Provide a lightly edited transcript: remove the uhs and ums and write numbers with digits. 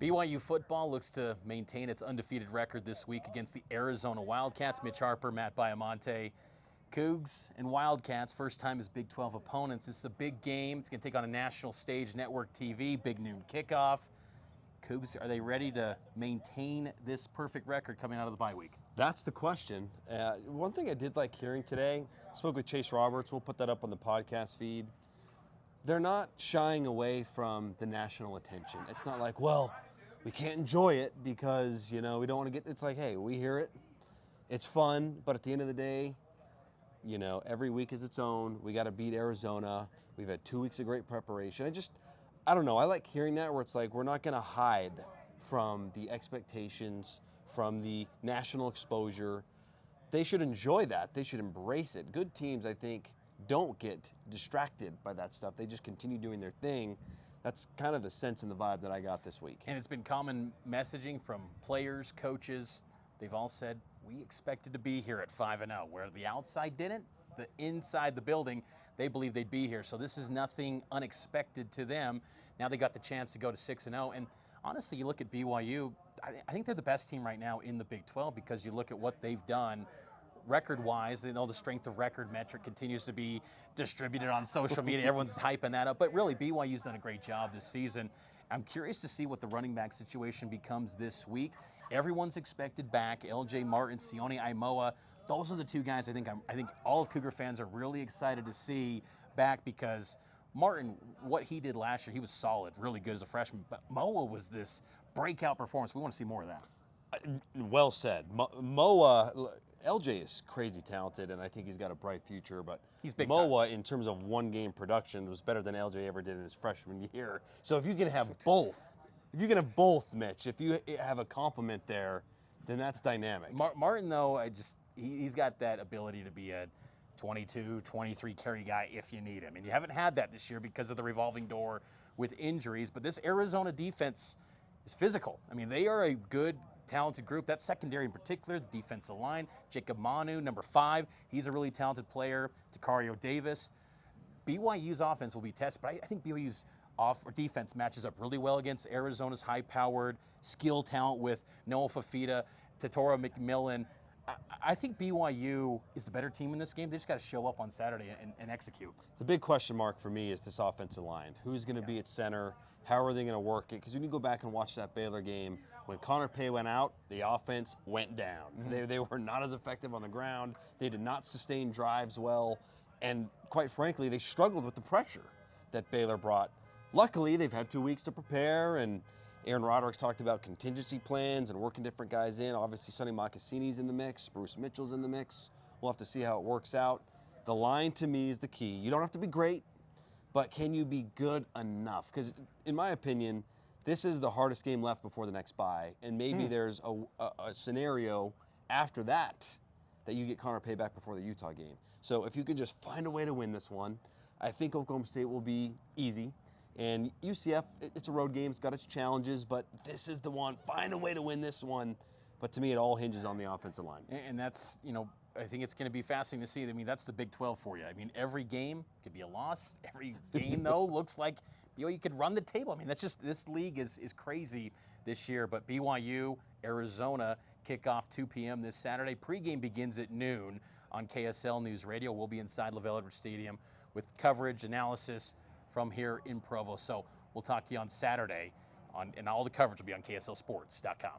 BYU football looks to maintain its undefeated record this week against the Arizona Wildcats. Mitch Harper, Matt Baiamonte. Cougs and Wildcats, first time as Big 12 opponents. This is a big game. It's going to take on a national stage, network TV, big noon kickoff. Cougs, are they ready to maintain this perfect record coming out of the bye week? That's the question. One thing I did like hearing today, spoke with Chase Roberts, we'll put that up on the podcast feed. They're not shying away from the national attention. It's not like, well, we can't enjoy it because, we don't want to get, it's like, hey, we hear it. It's fun, but at the end of the day, every week is its own. We got to beat Arizona. We've had 2 weeks of great preparation. I don't know. I like hearing that where it's like we're not going to hide from the expectations, from the national exposure. They should enjoy that. They should embrace it. Good teams, I think, don't get distracted by that stuff. They just continue doing their thing. That's kind of the sense and the vibe that I got this week. And it's been common messaging from players, coaches. They've all said, we expected to be here at 5-0. Where the outside didn't, the inside the building, they believe they'd be here. So this is nothing unexpected to them. Now they got the chance to go to 6-0. And honestly, you look at BYU, I think they're the best team right now in the Big 12 because you look at what they've done record-wise. The strength of record metric continues to be distributed on social media. Everyone's hyping that up. But really, BYU's done a great job this season. I'm curious to see what the running back situation becomes this week. Everyone's expected back. LJ Martin, Sione Aimoa. Those are the two guys I think all of Cougar fans are really excited to see back because Martin, what he did last year, he was solid, really good as a freshman. But Moa was this breakout performance. We want to see more of that. Well said. Moa, LJ is crazy talented, and I think he's got a bright future. But he's big Moa, time. in terms of one-game production, was better than LJ ever did in his freshman year. So if you can have both, Mitch, if you have a compliment there, then that's dynamic. Martin, though, he's got that ability to be a 22, 23 carry guy if you need him. And you haven't had that this year because of the revolving door with injuries. But this Arizona defense is physical. I mean, they are a good, talented group. That secondary in particular, the defensive line. Jacob Manu, number 5, he's a really talented player. Takario Davis. BYU's offense will be tested, but I think BYU's defense matches up really well against Arizona's high-powered skill talent with Noah Fafita, Tatora McMillan. I think BYU is the better team in this game. They just got to show up on Saturday and execute. The big question mark for me is this offensive line. Who's going to be at center? How are they going to work it? Because when you go back and watch that Baylor game, when Connor Pay went out, the offense went down. Mm-hmm. They were not as effective on the ground. They did not sustain drives well. And quite frankly, they struggled with the pressure that Baylor brought. Luckily, they've had 2 weeks to prepare, and Aaron Roderick's talked about contingency plans and working different guys in. Obviously, Sonny Mocassini's in the mix. Bruce Mitchell's in the mix. We'll have to see how it works out. The line, to me, is the key. You don't have to be great, but can you be good enough? Because, in my opinion, this is the hardest game left before the next bye, and maybe there's a scenario after that you get Connor Pay back before the Utah game. So if you can just find a way to win this one, I think Oklahoma State will be easy. And UCF, it's a road game. It's got its challenges, but this is the one. Find a way to win this one. But to me, it all hinges on the offensive line. And that's, I think it's going to be fascinating to see. I mean, that's the Big 12 for you. I mean, every game could be a loss. Every game, though, looks like BYU could run the table. I mean, that's just, this league is crazy this year. But BYU, Arizona, kickoff 2 p.m. this Saturday. Pregame begins at noon on KSL News Radio. We'll be inside LaVell Edwards Stadium with coverage, analysis from here in Provo. So we'll talk to you on Saturday, and all the coverage will be on KSLSports.com.